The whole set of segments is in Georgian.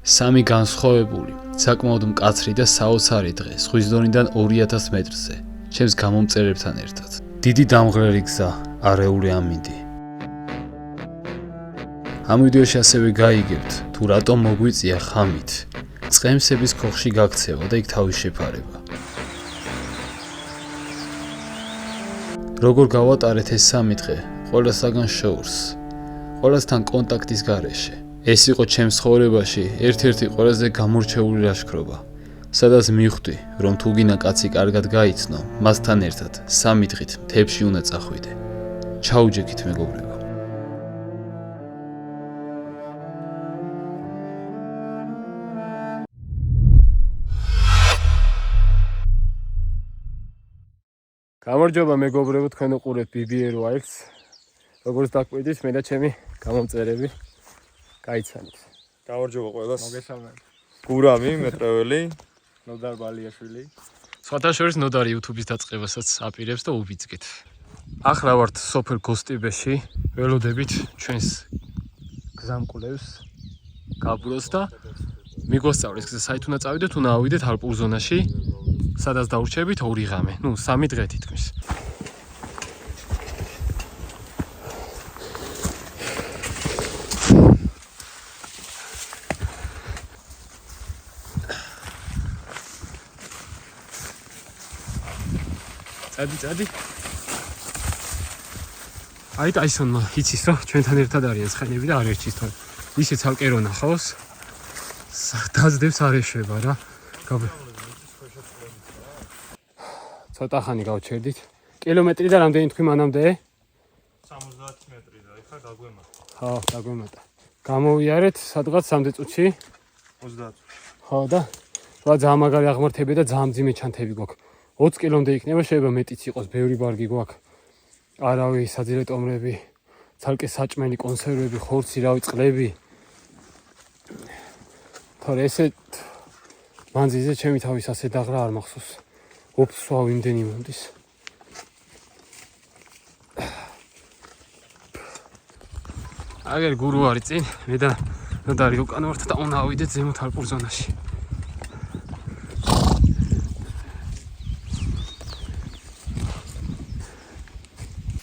სამი განსხვავებული, საკმაოდ მკაცრი და საოცარი დღე ზღვის დონიდან 2000 მეტრზე, ჩემს გამომწერებთან ერთად. დიდი დამღრელი გზა, არეული ამინდი. ამ ვიდეოში ასევე გაიგებთ, თუ რატომ მოგვიწია ხამით, წყემსების ქოხში გაქცევა და იქ თავის შეფარება. როგორ გავატარეთ ეს სამი დღე, ყველასაგან შოურს, ყველასთან კონტაქტის გარეშე. ეს იყო ჩემს ცხოვრებაში ერთ-ერთი ყველაზე გამორჩეული ლაშქრობა, სადაც მივხვდი, რომ თუ გინდა კაცი კარგად გაიცნო, მასთან ერთად 3 დღით მთებში უნდა წახვიდე. ჩაუჯექით მეგობრებო. გამარჯობა მეგობრებო, თქვენ უყურებთ BBR Wilds. როგორც დაკვირდით, მე და ჩემი გამომწერები გაიცანით. გამარჯობა ყველას. მოგესალმებით. გურამი, მეტრეველი, ნოდარ ბალიაშვილი. სხვათა შორის ნოდარი YouTube-ის დაწყებასაც აპირებს და უბიძგეთ. ახლა ვართ სოფელ გოსტიბეში, ველოდებით ჩვენს გზამკვლევს გაბროს და მიგვასწავლეს გზა საით უნდა წავიდეთ, თუ ავიდეთ ალპურ ზონაში, სადაც დავრჩებით 2 ღამე, 3 დღე თითქმის. წადი. აი ტაისონმა იცის, რომ ჩვენთან ერთად არიან ცხენები და არ ერჩის თორე. ისე ცალკე რო ნახავს, დაძდებს არ ეშვება რა. ცოტა ხანი გავჩერდით. კილომეტრი და რამდენი თქვი მანამდე? 70 მეტრი და ეხლა დაგვემატა. ხო, დაგვემატა. გამოვიარეთ სადღაც 3 წუთში. 30. ხო და რა ძალიან მაგარი აღმართები და ძალიან მძიმე ჩანთები გვაქვს. 20 კილომდე იქნება, შეიძლება მეტიც იყოს, ბევრი ბარგი გვაქვს. არავი, საძილე ტომრები, ცალკე საჭმელი, კონსერვები, ხორცი, რავი, წყლები. თორე ესე მანძილზე ჩემი თავის ასე დაღრა არ მახსოვს. ოფსვა იმდენი მომდის. აგერ გურუ არის წინ, მე და ნოდარი უკან ვართ და უნდა ავიდეთ ზემოთ ალპურ ზონაში.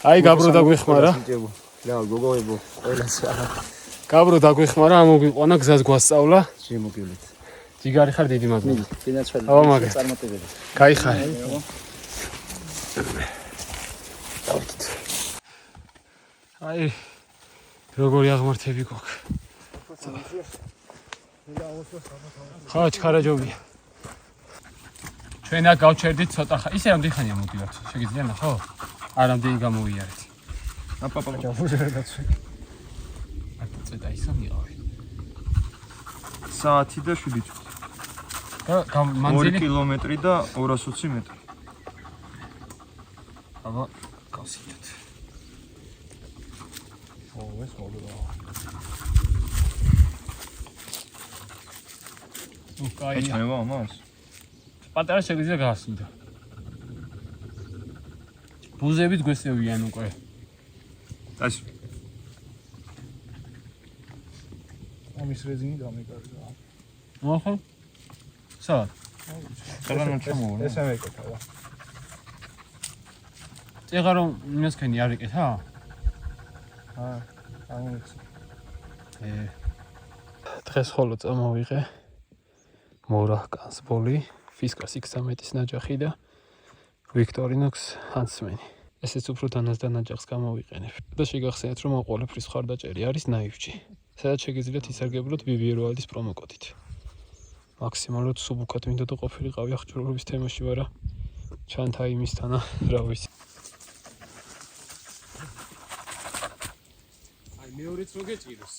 აი გაბრო დაგვეხმარა. რა გოგოებო, ყველას არა. გაბრო დაგვეხმარა, ამოგვიყვანა გზას გვასწავლა. შემოგივლით. ჯიგარი ხარ დიდი მადლობა. ფინანსური წარმატებები. გაიხარე. აი როგორი აღმართები გვაქვს. ხო, ჩქარაჯობია. ჩვენ აქ გავჩერდით ცოტა ხანი. ისე რამდენი ხანია მოდივართ? შეგიძლია ნახო? არამდენი გამოვიარეთ. აპაპა ჯავშერდაცვი. აქ წედა ისამიყავი. საათი და 7 წუთი. და 2 მანძილი? კილომეტრი და 220 მეტრი. აბა, გავსინათ. ეს მოდულა. კაი. ჩანება ამას? პატარა შეგვიძლია გაასუნდა. ბუზებით გვესევიან უკვე. ეს ამის რეზინი დამეკარგა. მოახო? სად? ყველანო ჩამოვა. ესე მეკეთა. წეღა რომ მესქენი არ იკეთა? ამოიქცა. დღეს ხოლო წამოვიღე. მორა კანსბოლი, ფისკას X13-ის ნაჯახი და ვიქტორინოქს ჰანსმენი. ესეც უფრო დანაზდა ნაჯახს გამოვიყენებ. და შეგახსენეთ, რომ ამ ყველაფრის მხარდაჭერი არის ნაივჯი. სადაც შეგიძლიათ ისარგებლოთ BBR Wilds პრომო კოდით. მაქსიმალურად სუბუქად მინდა და ყოფილიყავი აღჭურვილობის თემაში, ვარა ჩანთა იმისთანა, რა ვიცი. აი მეორეც რო გეჭიროს.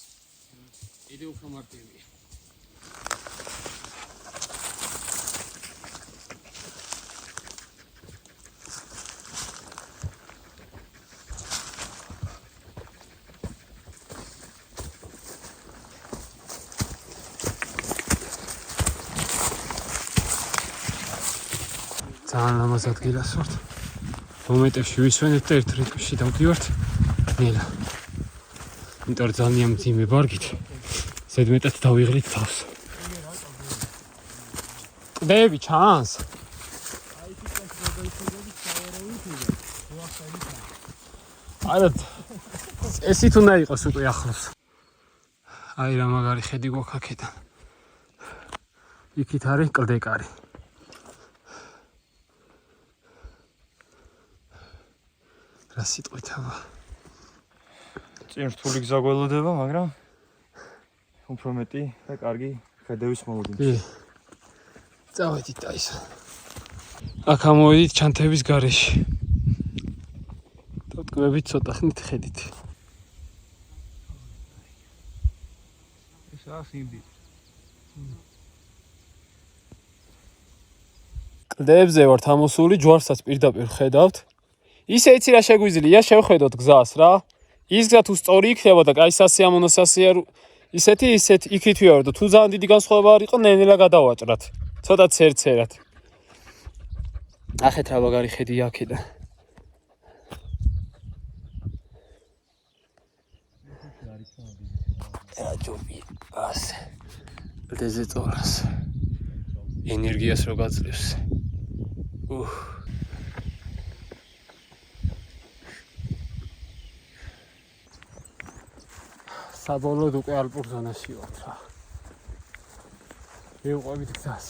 იდე უფრო მარტივია. ძალიან ლამაზ ადგილას ვართ. მომენტებში ვისვენეთ და ერთ რიტმში დავდივართ. ნელა. იმიტომ რომ ძალიან მძიმე ბარგით. ზედმეტად დავიღლით თავს. კლდეები ჩანს? არა ესით უნდა იყოს უკვე ახლოს. აი რა მაგარი ხედი გვაქვს აქედან. იქით არის კლდეკარი. რა სიტყვითაა? წინ რთული გზა გველოდება, მაგრამ უფრო მეტი და კარგი ხედების მოვიდნენ. კი. წავედით აი. აქ ამოვიდით ჩანთების გარეშე. ტოტკბებით ცოტა ხნით ხედით. ეს არის ინდი. კლდეებზე ვართ ამოსული, ჯვარსაც პირდაპირ ხედავთ. ისე იცი რა შეგვიძლია, შევხედოთ გზას რა. ის გზა თუ სწორი იქნება და კაი სასიამოვნო ისეთი იქით ვიარო და თუ ძალიან დიდი განსხვავება არ იყო, ნენელა გადავაჭრათ. ცოტა ცერცერად. ახეთ რა მაგარი ხედია აქედან. რა ჯობი ასე. კლდეზე წორას. ენერგიას რო გაძლევს. საბოლოოდ უკვე ალპურ ზონაში ვართ რა. მივყვებით გზას.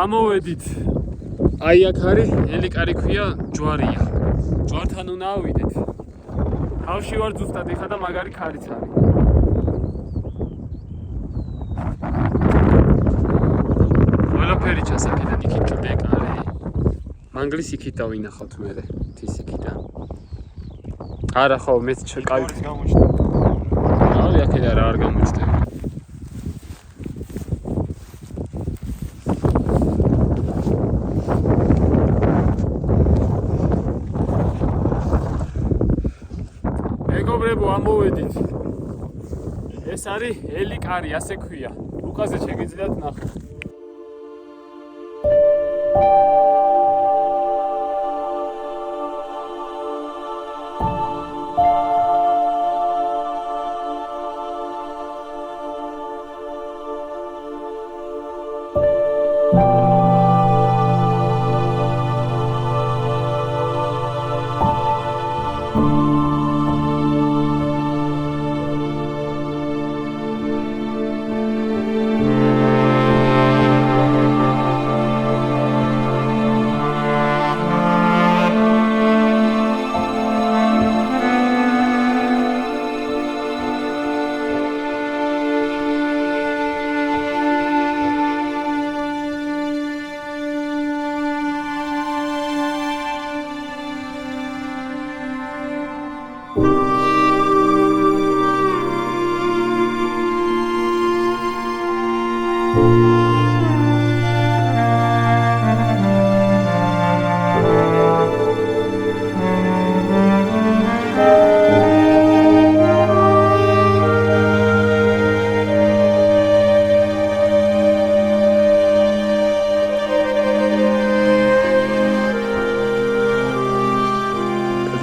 ამოვედით. აი აქ არის ელიკარი ქვია ჯვარია. ჯვართან უნდა ავიდეთ. თავში ვარ ზუსტად ეხა და მაგარი ქარიც არის. ყველაფერი ჩანს აქედან იქით კლდეკარი. მანგლის იქით დავინახავთ მერე. თის იქიდან. არა ხო მეც კაი. რავი აქედან რა არ გამოჩნდება. მეგობრებო ამოვედით. ეს არის ელიკარი, ასე ქვია. უკაზე შეგიძლიათ ნახოთ.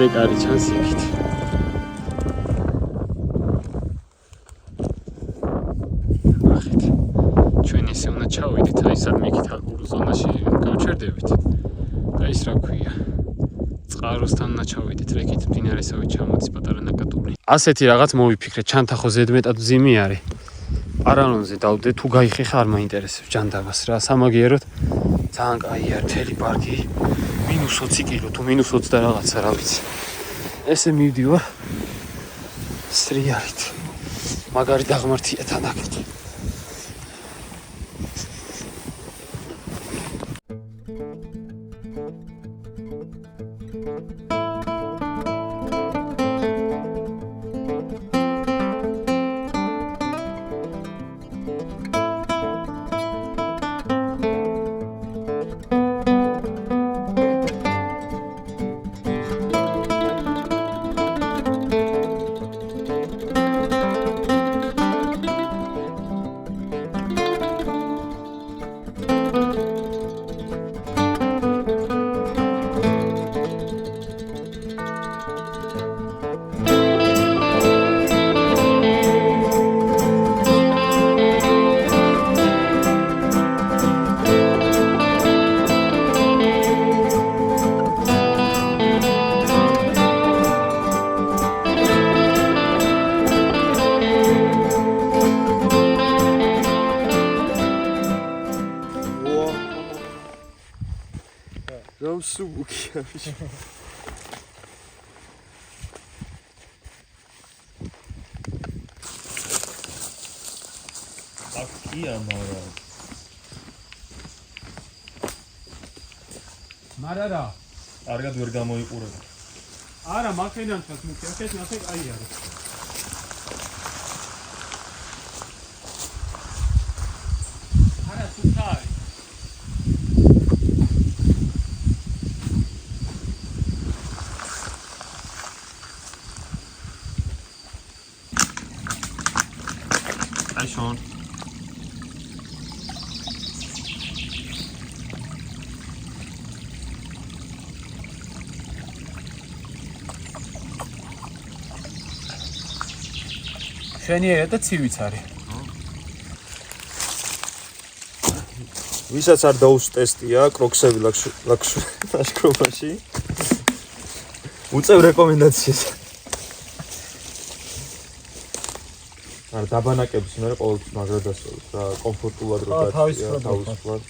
კლდეკარი ჩანს იქით. ახეთ. ჩვენ ისე უნდა ჩავიდეთ, აი სადმე იქით ალპურ ზონაში გავჩერდებით. და ის რა ქვია? წყაროსთან უნდა ჩავიდეთ, რეკით მდინარესავით ჩამოდის პატარა ნაკადული. ასეთი რაღაც მოვიფიქრე, ჩანთა ხო ზედმეტად მძიმე არის. პარალონზე დავდე, თუ გაიხეხა არ მაინტერესებს ჯანდაბას რა, სამაგიეროდ ძალიან კაია მთელი პარკი. -20 კილო თუ -20 და რაღაცა რა ვიცი. ესე მივდივარ სრიალით. მაგარი დაღმართია თანაკეთ. რა მსუბუქია ფიში. აკია მარა. მარა რა. კარგად ვერ გამოიყურება. არა, მაგენან თქვა მუქი, აქეთ ნახე აი არის. არა, სუფთა არის. აი შონ. შენიერა და ცივიც არის. ვისაც არ დაუსტესტია კროქსები ლაშქრობაში. უწევ რეკომენდაციას. არა დაბანაკებს მე ყოველთვის მაგრად დასწავლებ რა კომფორტულად რო თავისუფლად. თავისუფლად.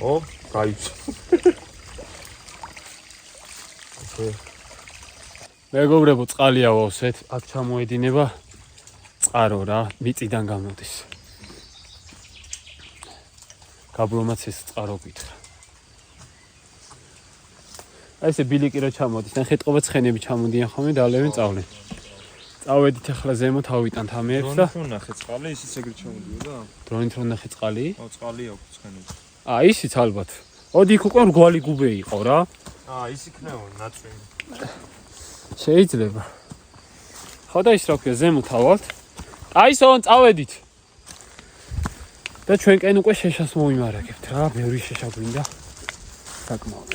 ო, გაიჩ. მეგობრებო, წყალი ავავსეთ, აქ ჩამოედინება წყარო რა, მიწიდან გამოდის. გაბრომაც ეს წყარო გითხრა. აი ესე ბილიკი რო ჩამოდის, ნახეთყობა ცხენები ჩამოდიან ხოლმე და ალევენ წავლენ. წავედით ახლა ზემოთ ავიტანთ ამეებს და რომ ნახე წყალი ისიც ეგრე ჩამოდიოდა? დრონით რო ნახე წყალი? აუ წყალი აქვს ცხენები. ისიც ალბათ. ოდი იქ უკვე რგვალი გუბე იყო რა. ის იქნება ნაცვენი. შეიძლება. ხო და ის რა ქვია, ზემოთ ავალთ. აისონ წავედით. და ჩვენკენ უკვე შეშას მოვიმარაგებთ რა, ბევრი შეშა გვინდა. საკმაოდ.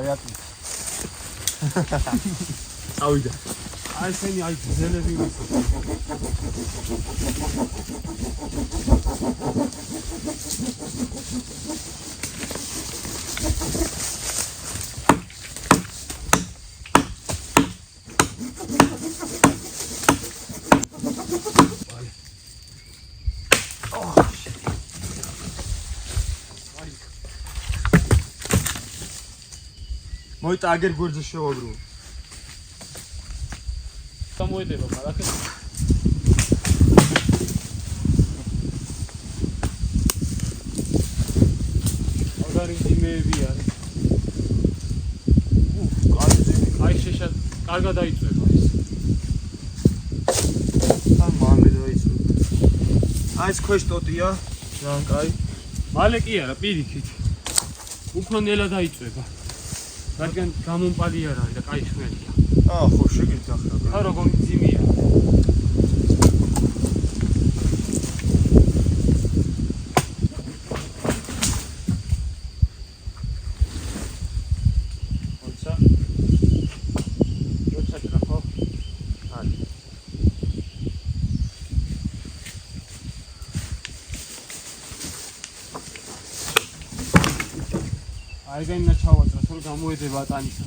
აიატი. წავიდა. აი შენი აი ძელები ვისო. მოიცა აგერ გვერდზე შევაგროვო. გამოედება, მაგრამ აგარი ძიმეები არის. აი შეშა კარგად დაიწვება ეს. თან მალე დაიწვება. აი ეს ქვეშ ტოტია, ძალიან კაი. მალე კი არა, პირიქით. უფრო ნელა დაიწვება. რადგან გამომპალი არ არის და კაი ხმელია. ხო, შეგიძლიათ ახლა. ხა როგორი ძიმია. მოიცა. როცა გრაფო. არის. აიგენა ჩავაწერა, რომ გამოედება ატანისა.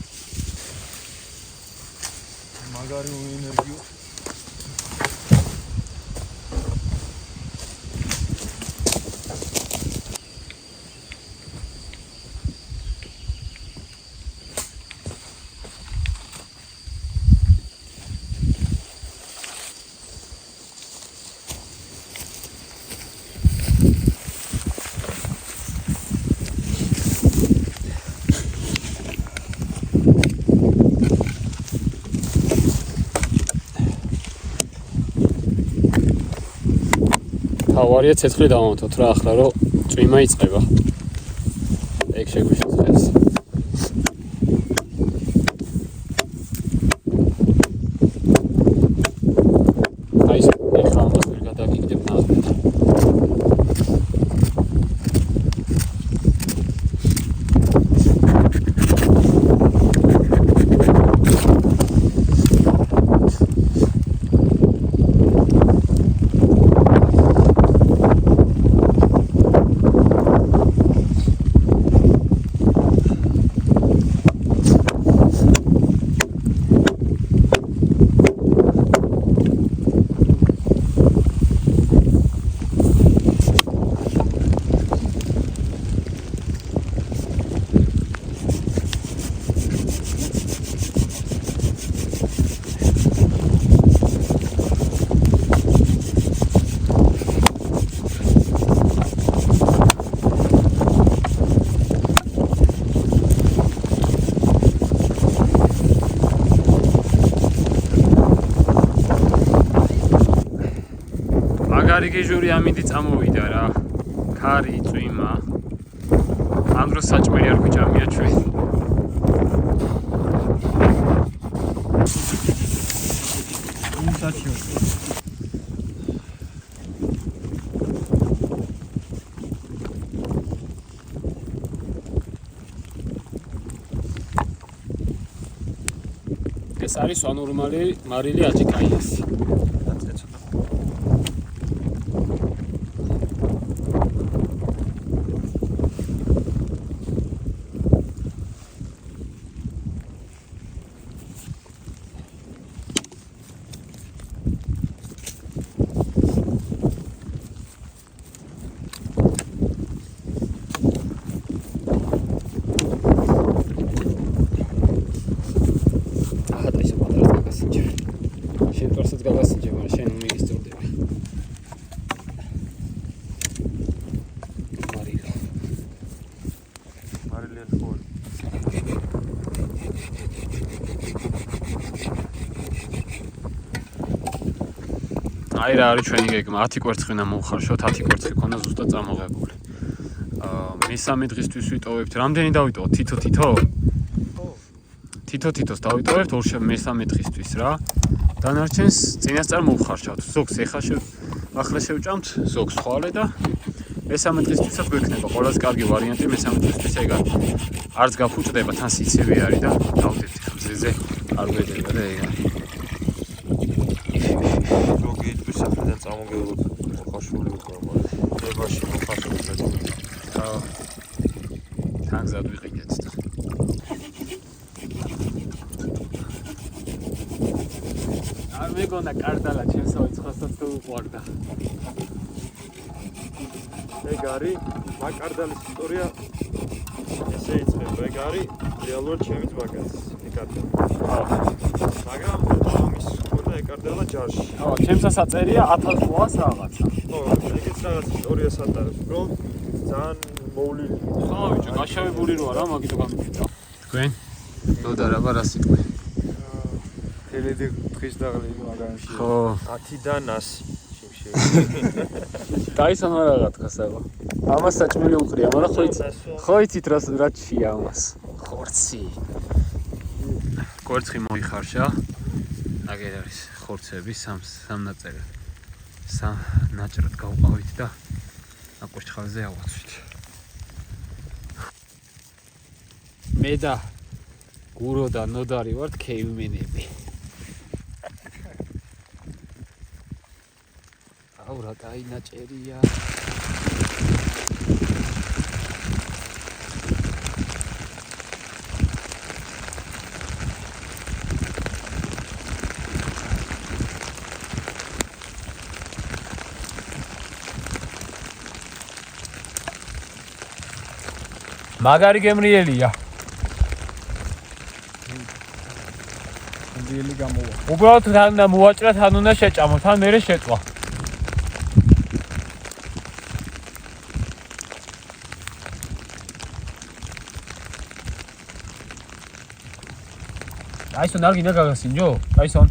მაგარი ენერგია. თავარია ცეცხლი დავამთოთ რა ახლა რომ წვიმა იწყება. ეგ შეგვიშალეს. აი ეს ეხლა ამას ვერ გადაგიგდებ ნაზრით. მაგარი გეჟური ამინდი წამოვიდა რა. ქარი, წვიმა. ამ დროს საჭმელი არ გვიჭამია ჩვენ. ეს არის სვანურმალი მარილი აჭიკაიასი. აი რა არის ჩვენი გეგმა 10 კვერცხი უნდა მოვხარშოთ 10 კვერცხი ქონდა ზუსტად წამოღებული. მესამე დღისთვის ვიტოვებთ. რამდენი დავიტოვოთ? თითო-თითოს დავიტოვებთ მესამე დღისთვის რა. დანარჩენს წინასწარ მოვხარშავთ. ზოგს ახლა შევჭამთ, ზოგს ხვალე და მესამე დღისთვისაც გვექნება ყველაზე კარგი ვარიანტი მესამე დღისთვის ეგ არის. არც გაფუჭდება, თან სიცივე არის და დავდეთ ხმზეზე არ გვედება და ეგ არის. საერთოდ წამოგეულოთ მოხარშული უკვე ნებაში მოხარშული და თანგზად ვიყიდეთ და არ მეგონა კარტალა ჩემს ოცხოსაც თუ უყვარდა. ეგ არის მაკარდალის ისტორია ესე იწყება. ეგ არის რეალურად ჩემი მაგაზი ეკარტალა. მაგრამ ამის ეკარტალა ჯარში. ჩემსაც აწერია 1000 ყუას რაღაცა. ეგეც რაღაც ისტორიას ატარებს, რომ ძალიან მოვლილი. ბიჭო, გაშავებული რო არა, მაგითო გამიჩნდა. თქვენ? ნოდა რა რა სიტყვი? თელედი დღის დაღლილი მაგარში. ხო. 10-დან 100 შიმშე. დაისამა რაღაცა საბა. ამას საჭმელი უყრია, მაგრამ ხო იცით რა ჩია ამას. ხორცი. კვერცხი მოიხარშა. აგერ არის ხორცები სამ ნაწერად. სამ ნაჭრად გავყავით და აკოშხალზე ავაცვით. მე და გურო და ნოდარი ვართ კეივმენები. აუ რა დაინაჭერია. მაგარი გემრიელია. გემრიელი გამოვა. უბრალოდ თან და მოვაჭრა თან უნდა შეჭამო, თან მერე შეწვა. Tyson არ გინდა გაგასინჯო? Tyson.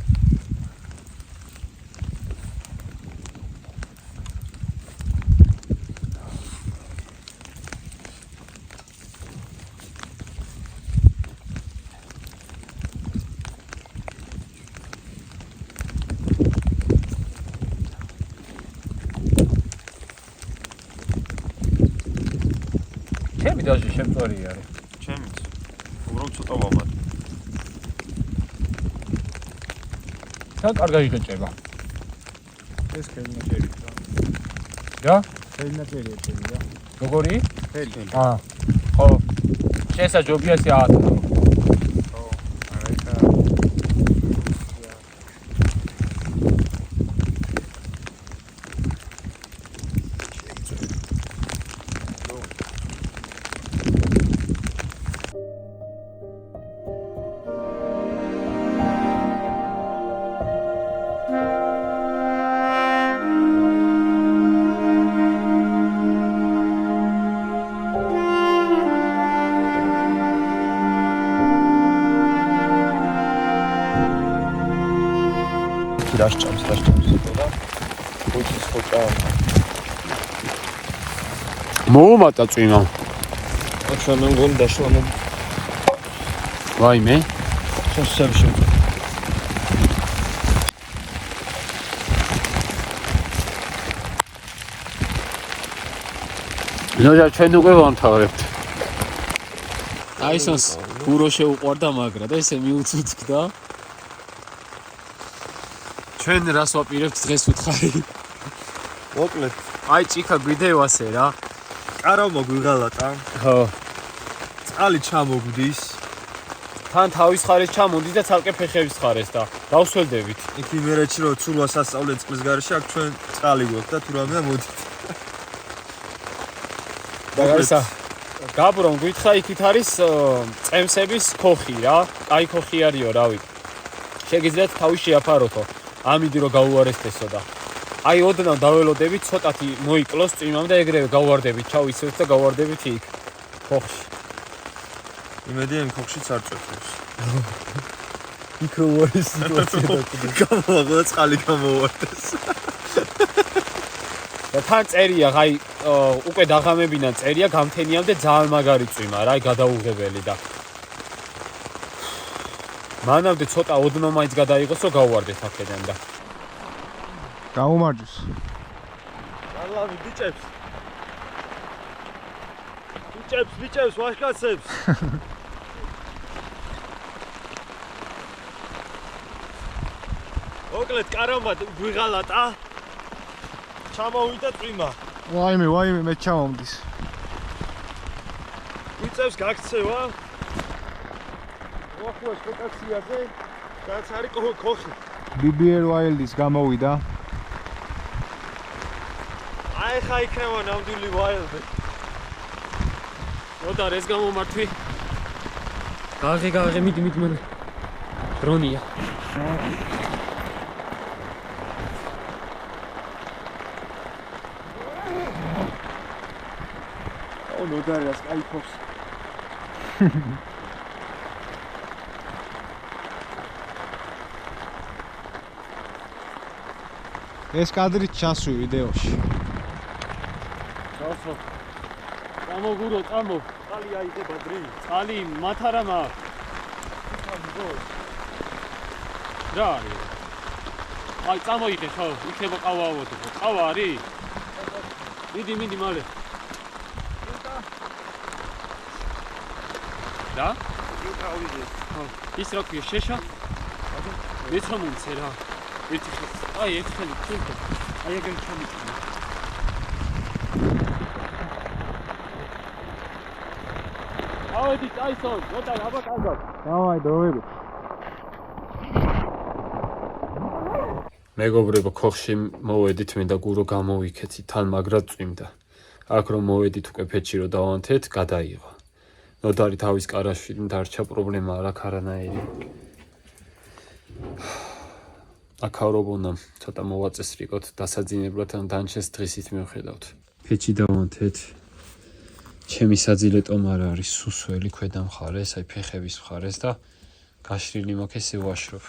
ჩემი დაჟე შემწვარი არის. ჩემიც. უბრალოდ ცოტა ვამატ. თან კარგად იღეჭება. ეს ხელნაწერია. რა? ხელნაწერია ჩემი რა. როგორი? ხელი. ხო. შესაძობია შეაათო. ხო. არა. რაშჭამს. და ხუჩის ხოჭა. მოუმატა წვიმა. ახლა მე მგონი დაშლა მომ. ვაიმე. შესაბში. ნოჟა ჩვენ უკვე ვამთავრებთ. აი ეს გურო შეუყვარდა მაგრა და ესე მიუწუწკდა. ჩვენ რას ვაპირებთ დღეს უთხარი? მოკლედ. აი ჭიქა გვიდევასე რა. კარავ მოგვიღალატა. ხო. წყალი ჩამოგვდის. თან თავის ხარეს ჩამონდის და ცალკე ფეხების ხარეს და დავსველდებით. იქ იმერეთში რო ცურვა სასწავლე წყლის გარეშე აქ ჩვენ წყალი გვაქვს და თუ რამეა მოდით. და გარსა გაბრონ გითხრა იქით არის წემსების ქოხი რა. აი ქოხი არისო რავი. შეგიძლიათ თავი შეაფაროთო. ამიდი რომ გაუარესთესო და აი ოდნავ დაველოდებით ცოტათი მოიკლოს წვიმამ და ეგრევე გავواردებით ჩავიცეთ და გავواردებით იქ ხოხში. იმედია იმ ხოხშიც არ წვეთოს. იქ რო არის სიტუაცია და გამოვაყო და წყალი გამოვარდეს. და თან წერია აი უკვე დაღამებინა წერია გამთენიამდე ძალიან მაგარი წვიმა რა გადაუღებელი და მანამდე ცოტა ოდნავ მაინც გადაიღოს რომ გავواردეთ აქედან და გამომარჯოს. ალავი ბიჭებს. ბიჭებს ვაშკაცებს. მოკლედ კარავმა გვიღალატა. ჩამოვიდა წვიმა. ვაიმე, მე ჩამომდის. ბიჭებს გაქცევა. ვახუა სპეტაციაზე. რაც არის ქოხი. BBR Wild-ის გამოვიდა. აი ხა იქნება ნამდვილი Wild-ი. ოდა ეს გამომართვი. გაღე მიდი მან. დრონია. ნოდარას კაიფობს. ეს კადრი ჩასვი ვიდეოში. ჩასო. გამოგურო, წამო. ხალი აიღება დრი. ხალი მათარამა. რა არის? აი წამოიღე ხო, იქნება ყავა ავოდო. ყავა არის? მიდი მალე. და? ის რა ქვია, შეშა? მეცამუნცე რა. ერთი ხელი ჩილკო. აი ეგრე ჩამიწნა. ავედით აისო, მოდა აბა კარგად. დავაი დოვები. მეგობრებო, ქოხში მოვედით მე და გურო გამოვიქეცი, თან მაგრად წვიმდა. აქ რომ მოვედით უკვე ფეჩი რომ დავანთეთ, გადაიღო. ნოდარი თავის კარაში დარჩა პრობლემა არ აქვს არანაირი. აქავრობონამ ცოტა მოვაწესრიგოთ დასაძინებლად ან დანჩეს დღისით მივხედავთ. ფეჩი დავანთეთ. ჩემი საძილე ტომარა არის სუსველი ქვედა მხარეს, აი ფეხების მხარეს და გაშრილი მაქვს ესე ვაშრობ.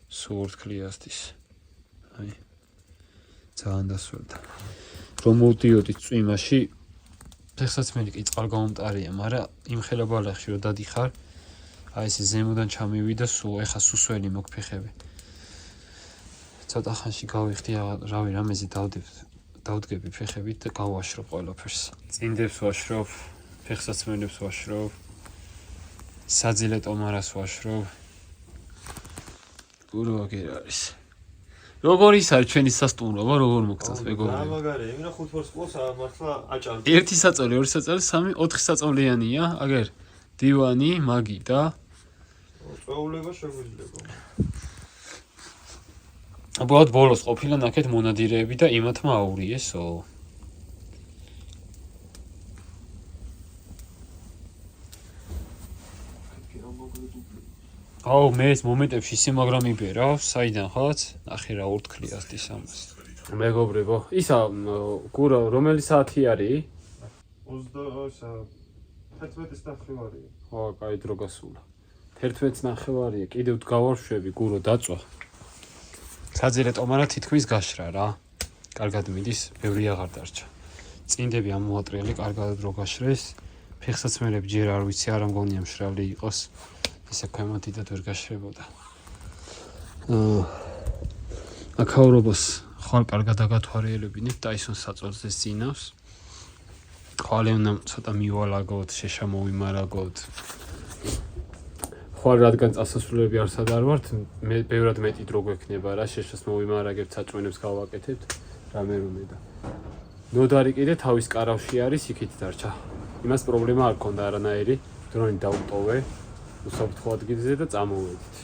სულ კლიასტის. აი ძალიან დასვერდა. რომ მოვდიოდი წვიმაში ფეხსაც მე კი წყალგამომტარია, მაგრამ იმხელა ბალახში რომ დადიხარ, აი ეს ზემოდან ჩამივიდა სულ, ეხა სუსველი მოქვს ფეხები. ცოტა ხანში გავიხდი რავი რამეზე დავდგები ფეხებით და გავაშრობ ყველაფერს. წინდებს ვაშრობ, ფეხსაცმელებს ვაშრობ. საძილე ტომარას ვაშრობ. გურო აგერ არის. როგორ ის არის ჩვენი სასტუმრობა, როგორ მოგწონს მეგობრებო? მაგარია, იმენა 5 ვარს ყოლს მართლა აჭარბ. ერთი საწოლი, ორი საწოლი, 3, 4 საწოლიანია, აგერ დივანი, მაგი და წვეულება შეგვიძლია. უბრალოდ ბოლოს ყოფილა ნახეთ მონადირეები და იმათმა აურიესო. აუ მე ეს მომენტებში სიმაგრა მიბერავს, საიდან ხაც? ნახე რა ურთქლიას დისამს. მეგობრებო, ისა გურო, რომელი საათი არის? 11:09. ხო, კაი დრო გასულა. 11:09-ია, კიდევ გავარშვები, გურო დაწვა. საძილე ტომარა თითქმის გაშრა რა. კარგად მიდის, ბევრი აღარ დარჩა. წინდები ამოატრიალი კარგად რო გაშრეს. ფეხსაცმელები ჯერ არ ვიცი, არ მგონია მშრალი იყოს. ისე ქვემოთ დიდად ვერ გაშრებოდა. აქაურობას ხარ კარგად აგათვალიერებინებ, ტაისონს საწოლზე ზინავს. ხვალე უნდა ცოტა მივალაგოთ, შეშამოვიმარაგოთ. ხვალ რადგან წასასვლელები არსად არ ვართ, მე ბევრად მეტი დრო გვექნება რა, შეშას მოვიმარაგებთ, საწვენებს გავაკეთებთ, რამე რომე და. ნოდარი კიდე თავის კარავში არის, იქით დარჩა. იმას პრობლემა არ ქონდა არანაირი, დრონი დაუტოვე. უსაფრთხო ადგილზე და წამოვედით.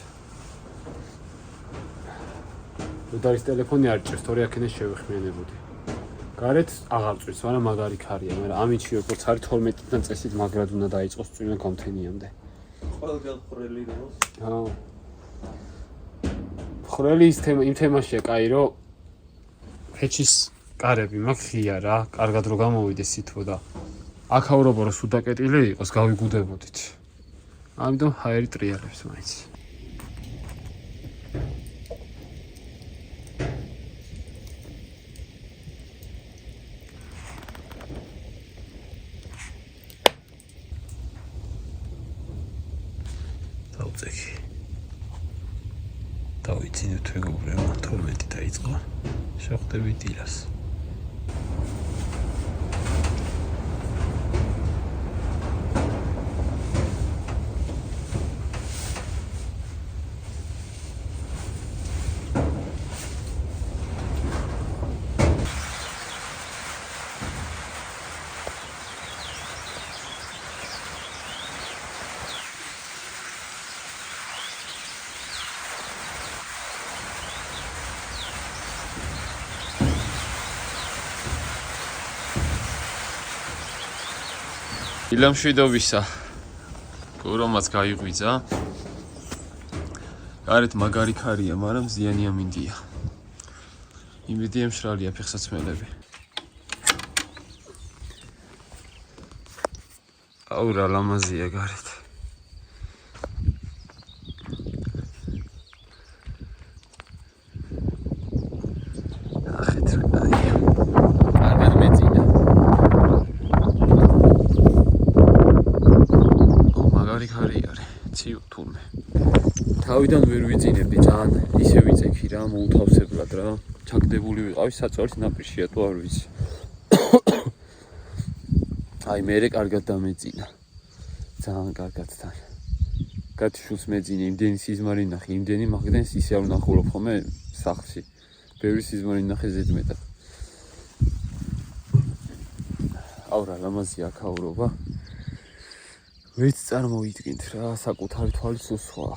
ნოდარის ტელეფონი არ ჭირს, თორე აქედან შევეხმიანებოდი. გარეთ აღარ წვირს, მაგრამ მაგარი ქარია, მაგრამ ამიჩი როგორც არის 12-დან წესით მაგრად უნდა დაიწყოს წვიმა გამთენიამდე. ყველგან ხვრელი როს? აუ. ხვრელი იმ თემაშია კაი, რომ ფეჩის კარები მაგ ღია რა, კარგად რო გამოვიდეს სითბო და აქაურობა რო სულ დაკეტილი იყოს, გავიგუდებოდით. ამიტომ ჰაერი ტრიალებს მაინც. დავწექი. დავიცინოთ მეგობრებო, 12 დაიწყო. შევხვდებით დილას. ილამშვიდობისა. გურომაც გაიღვიძა. გარეთ მაგარი ქარია, მაგრამ ზიანია მინდია. იმედია მშრალია ფეხსაცმელები. აუ რა ლამაზია გარეთ. ნახეთ რა კაია. კარგად მეძინა. მაგარი ქარი არის, ციუ თურმე. თავიდან ვერ ვიძინებდი, ძალიან ისე ვიწექი რა, მოუთავსებლად რა. ჩაგდებული ვიყავი საწოლის ნაპირშია, თუ არ ვიცი. აი მერე კარგად დამეძინა. ძალიან კარგად თან. გათიშულს მეძინე, იმდენი სიზმარი ნახე, იმდენი მაგდენს ისე არ ვნახულობ ხოლმე სახლში. ბევრი სიზმარი ნახე ზედმეტად. აუ რა ლამაზია აქაურობა. ვეც წარმოვიდგინთ რა, საკუთარი თვალის სულ სხვა.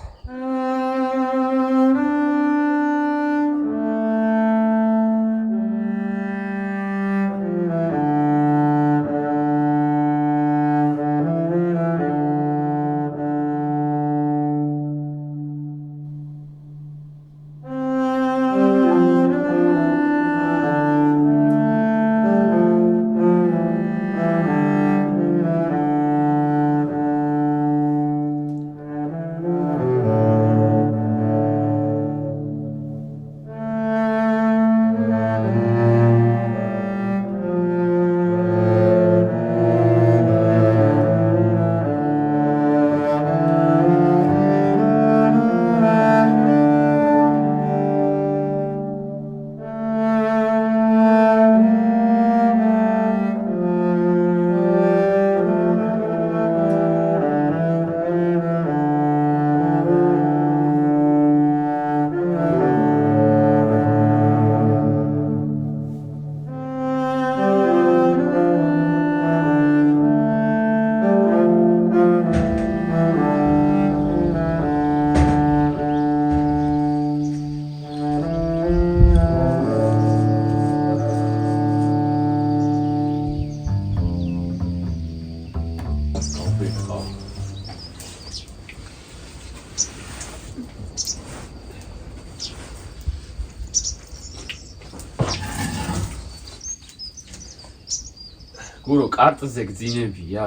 გურო კარტზე გძინებია.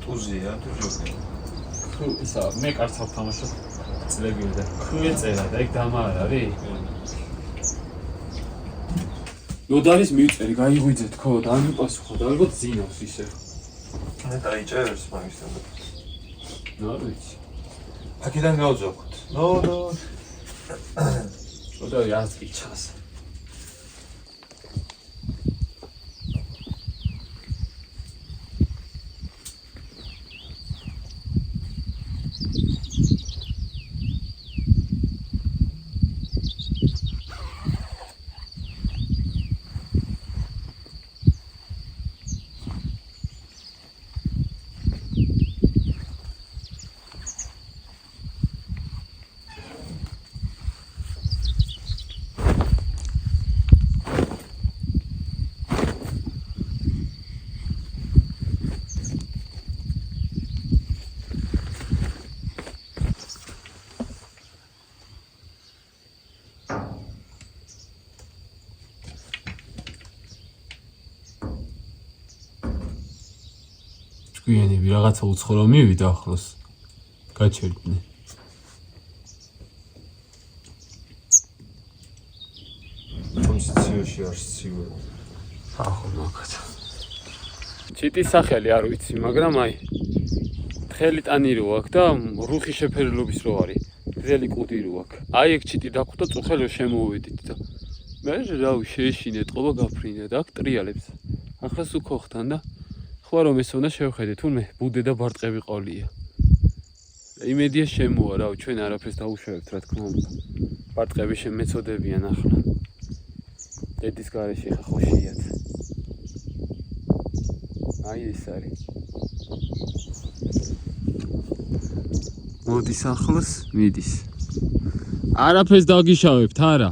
ტუზია თუ ჯოკი. თუ ისა მე კარტს ავთამაშობ წლები და ქუეწერა და ეგ დამა არ არის. ნოდარის მივწერი, გაიღვიძე თქო და არ მიპასუხო და ალბათ ძინავს ისე. მე დაიჭერს მაგისთან. ნუ ვიცი. აქედან გავძოხოთ. ნო. და იასკი ჩას. გვიანები რაღაცა უცხო რომ მივიდა ახლოს. გაჩერდნენ. კომსიციაში არ ცივი. ახო მაგათა. ჩიტის სახელი არ ვიცი, მაგრამ აი თხელი ტანი რო აქვს და რუხი შეფერილობის რო არის. ძელი კუდი რო აქვს. აი ეგ ჩიტი დახვდა წუხელო შემოვედით და მე რავი შეეშინე ტყობა გაფრინდა და აქ ტრიალებს. ახლა სულ ხოხთან და ხო რომ ეს უნდა შევხედე თუნე ბუდე და ბარტყები ყოლია. იმედია შემოა რავი ჩვენ არაფერს დაუშვებთ რა თქმა უნდა. ბარტყები შემეწოდებიან ახლა. დედის გარეშე ხა ხოშიათ. აი ეს არის. მოდის ახლოს, მიდის. არაფერს დაგიშავებთ, არა.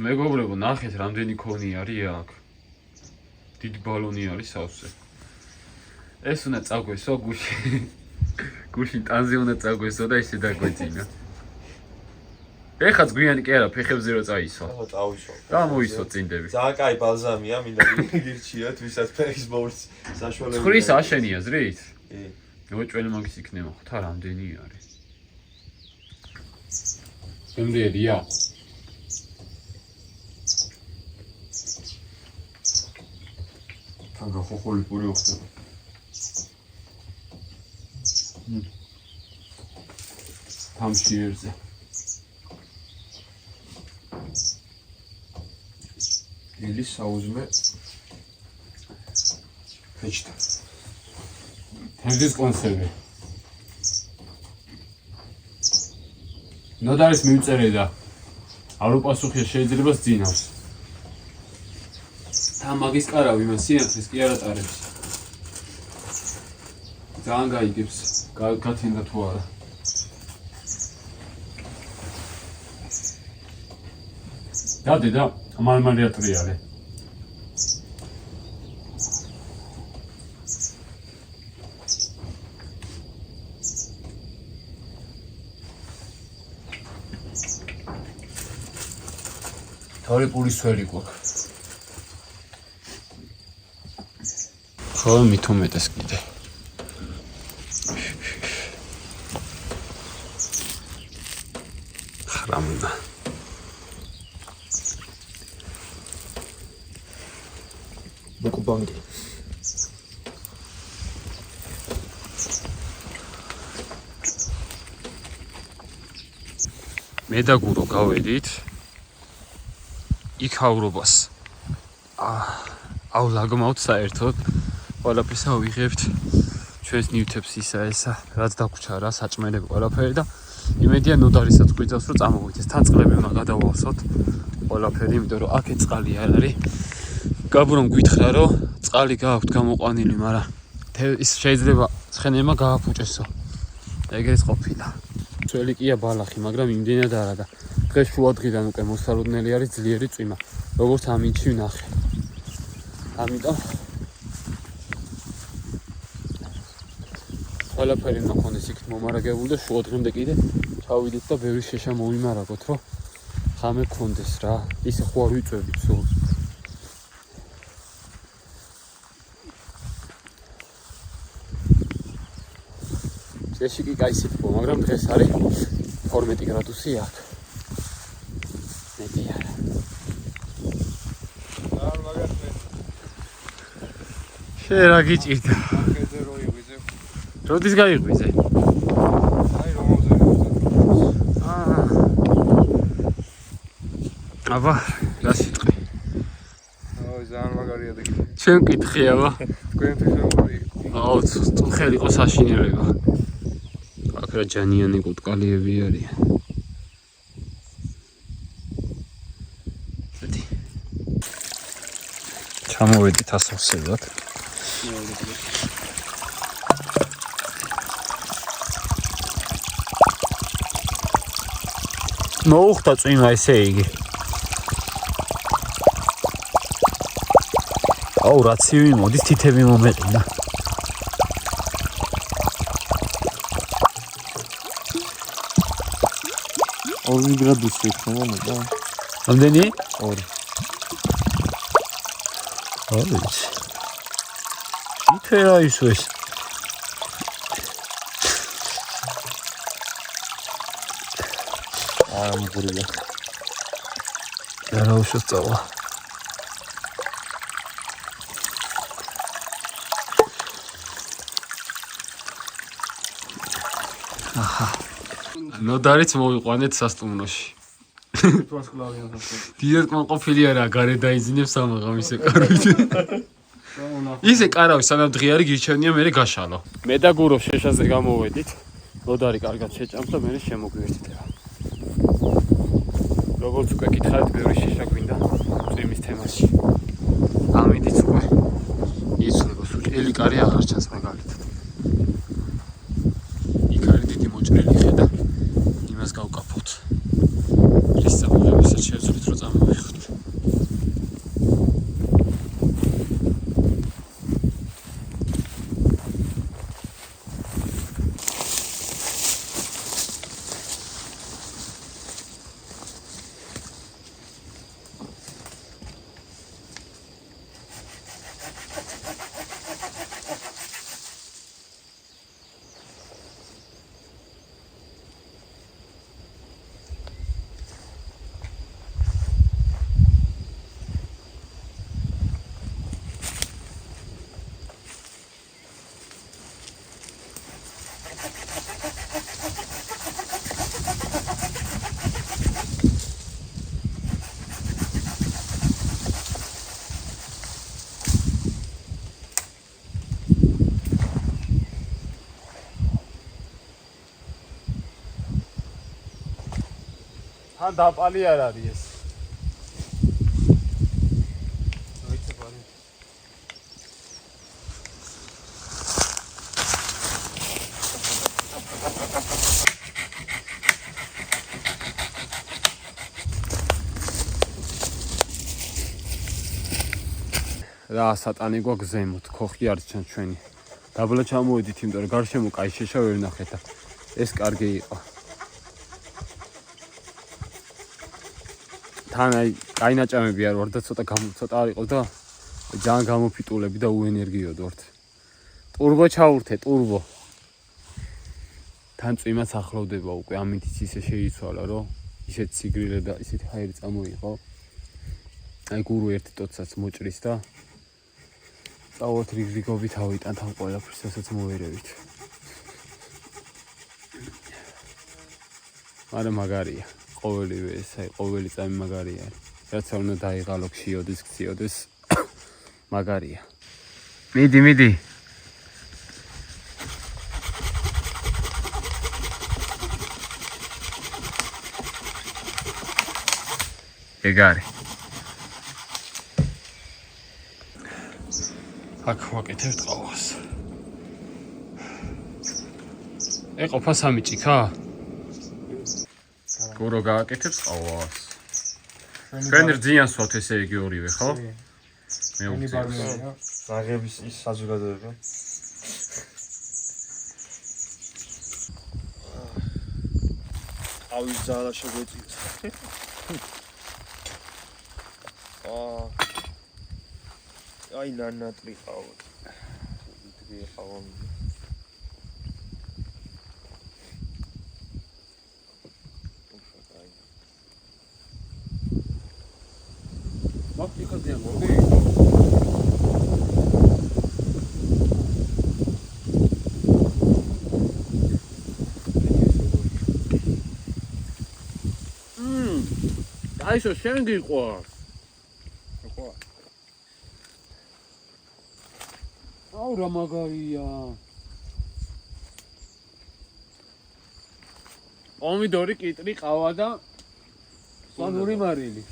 მეგობრებო, ნახეთ რამდენი ქონი არის აქ. დიდი ბალონი არის სავსე. ეს უნდა წაგვესვა გუში. გუში ტანზე უნდა წაგვესვა და ისე დაგვეძინა. ეხაც გვიანი კი არა, ფეხებზე რო წაისვა. ახლა წავისვა. გამოისვა წინდები. ძალიან კაი ბალზამია, მინდა გირჩიოთ, ვისაც ფეხის მოვლის საშუალება. ხრის აშენია ზრით? კი. მოჭველი მაგის იქნება, ხო თა რამდენი არის. შემდერია. თან გახოხოლი პური ხდება. თამშიერზე. ელის საუზმე ფეჭდა. თევზის კონსერვი. ნოდარის მივწერე და არ უპასუხია შეიძლება ძინავს. თა მაგის კარავი მას სინათლის კი არ ატარებს. ძალიან გაიგებს, გათენდა თუ არა. დადი და მარმარია ტრიალე. თორე პურის ვერი გვაქვს. ხო, მithumetes კიდე. ხრამნა. მოკუბანგი. მე და გურო გავედით იქ ავრობას. ლაგმავთ საერთოდ ყველაფერს ავიღებთ ჩვენს ნივთებს ისა ესა რაც დაგვრჩა რა საჭმელები ყველაფერი და იმედია ნოდარისაც გვიძავს რომ წამოვიდეს თან წყლები უნდა გადავალსოთ ყველაფერი იმიტომ რომ აქ წყალი არ არის გაბურომ გითხრა რომ წყალი გააქვთ გამოყვანილი მაგრამ ის შეიძლება ცხენებმა გააფუჭესო ეგრეც ყოფილა ძველი კია ბალახი მაგრამ იმდენად არა და დღეს შუადღიდან უკვე მოსალოდნელი არის ძლიერი წვიმა როგორც ამინჩი ვნახე ამიტომ ყველაფერი ნახონდეს იქით მომარაგებული და შუა დღემდე კიდე ჩავიდით და ბევრი შეშა მოვიმარაგოთ, რომ ღამე გქონდეს რა. ისე ხო არ ვიწევით სულ. წეში კი კაი სიტყვა, მაგრამ დღეს არის 12 გრადუსი აქ. მეტი არა. არ მაგათმე. შე რა გიჭირდა? აქედე რო იღვიძე. როდის გაიღვიძე? აი რომზე ვიღვიძე. აბა, რა სიტყვი? ой, ძალიან მაგარია და ჩემ კითხი აბა. თქვენთვის როგორი? აუ, ხელი იყო საშინელება. აქ რა ჯანიანი კუტკალიები არიან. მეტი. ჩამოვედით ასავსებლად. მოუხდა წვიმა ესე იგი. აუ, რაცივი მოდის, თითები მომეყინა. 2 გრადუსი ხომ და რამდენი? 2. არის. ითერა ისო ეს. მოგურია. რა უშოწავა. აჰა. ნოდარიც მოვიყვანეთ სასტუმროში. თვითონ კლავიან ასე. დიდად კონყოფილი არა, გარე დაიძინებს ამაღამ ისე კარვით. ისე კარავი სანამ დღე არის გირჩევნია მე გაშალო. მე და გურო შეშაზე გამოვედით. ნოდარი კარგად შეჭამს და მე შემოგვიერთით რა. როგორც უკვე გითხარით, ბევრი შეშა გვინდა წვიმის თემაში. ამიტიც უკვე იცვლება სულ. ელიკარი აღარ ჩანს მაგალითად. იქ არის დიდი მოჭრილი ხედა. იმას გავკაფოთ. ის საფუძველსაც შევძლით რომ წამოვიხოთ. თან დაპალი არ არის ეს. მოიცებარი. რა სატანი გვაქვს ზემოთ, ხოხი არ ჩანს ჩვენი. დაბლა ჩამოვედით, იმიტომ რომ გარშემო კაი შეშა ვერ ნახეთ და ეს კარგი იყო. თან აი კაი ნაჭამები არ ვარ და ცოტა არ იყო და ძალიან გამოფიტულები და უენერგიოდ ვართ. ტურბო ჩაურთე, ტურბო. თან წვიმაც ახლოვდება უკვე, ამიტიც ისე შეიცვალა, რომ ისეთ სიგრილე და ისეთი ჰაერი წამოიღო. აი გურუ ერთი ტოცაც მოჭრის და წავართ რიგრიგობით ავიტანთ ამ ყველაფერს, რასაც მოვერევით. მაგრამ მაგარია. ყოველივე ეს აი ყოველი წამი მაგარია არის. რაც არ უნდა დაიღალო, ქშიოდეს, ქციოდეს. მაგარია. მიდი. ეგ არის. აქ ვაკეთებთ ყავას. ეყოფა 3 ჭიქა? გურო გააკეთებს ყავას. ჩვენ რძიანს ვართ ესე იგი ორივე, ხო? მე ნი უწევს. ბარმენია. ზაღების ის საზოგადოება. ყავის ძალა შეგვეწიოს. აი ნანატრი ყავა. დიდი ყავა. მაფიქადიან მოდი. აი შენ შენ გიყვარს. ხო. აუ რა მაგარია. პომიდორი, კიტრი, ყავა და სვანური მარილი.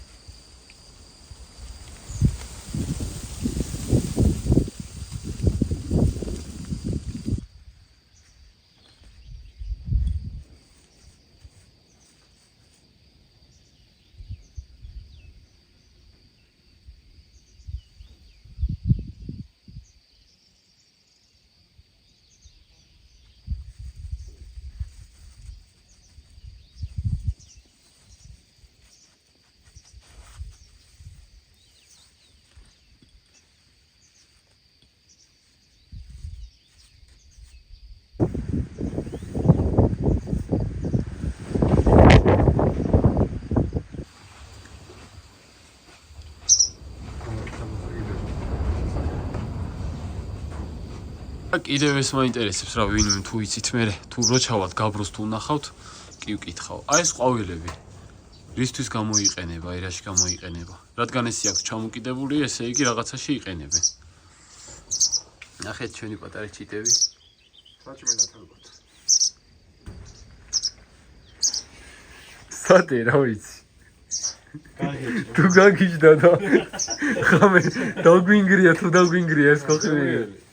კიდევ ეს მაინტერესებს რა ვინმე თუ იცით მე თუ რო ჩავალთ გაბროს თუ ნახავთ კი ვკითხავ აი ეს ყვავილები რისთვის გამოიყენება აი რაში გამოიყენება რადგან ეს აქვს ჩამოკიდებული ესე იგი რაღაცაში იყენებენ ნახეთ ჩვენი პატარა ჩიტები საჭმელად ალბათ სათე რა ვიცი თუ გაგიჟდა და ხამე დაგვინგრია თუ დაგვინგრია ეს ხოხმე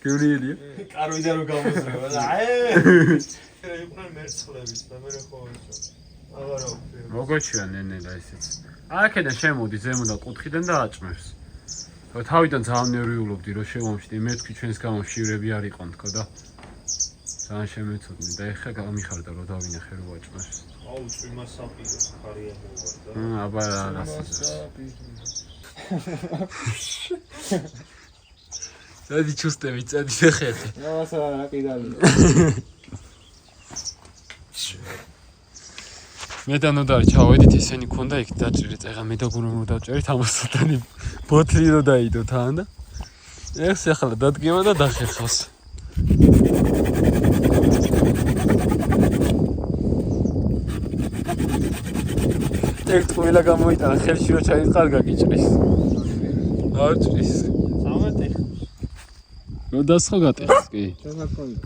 გეუნიელია კარვიდან რომ გამოსრება და იყვნენ მერცხლებით და მე ხო ისო აღარა ვფიქრობ მოგოჩია ნენელა ესეც აქედან შემოდი ზემოდან კუთხიდან და აჭმევს თავიდან ძალიან ნერვიულობდი რომ შევამშვიდე მე თქვი ჩვენს გამომშივრები არ იყვან თქო და ძალიან შემეცოდნი და ეხლა გამიხარდა რომ დავინახე რომ აჭმევს აუ წვიმა საპიროს ხარია მოვარდა აბა რა წადი ჩუსტები წადი შეხეთი ნავასა რა კიდალი მე და ნოდარი ჩავედით ისენი ქონდა იქ დაჭრით ეხა მე და გურამ რომ დავჭერით ამასთანი ბოთლი რო დაიდო თან და ეხს ახლა დადგება და დახერხავს ეგ ყველა გამოიტანა ხელში რო ჩაიწყარ გაგიჭრის არ ჭრის სამეთე რო დასხო გატეხს კი ჩანა კონდა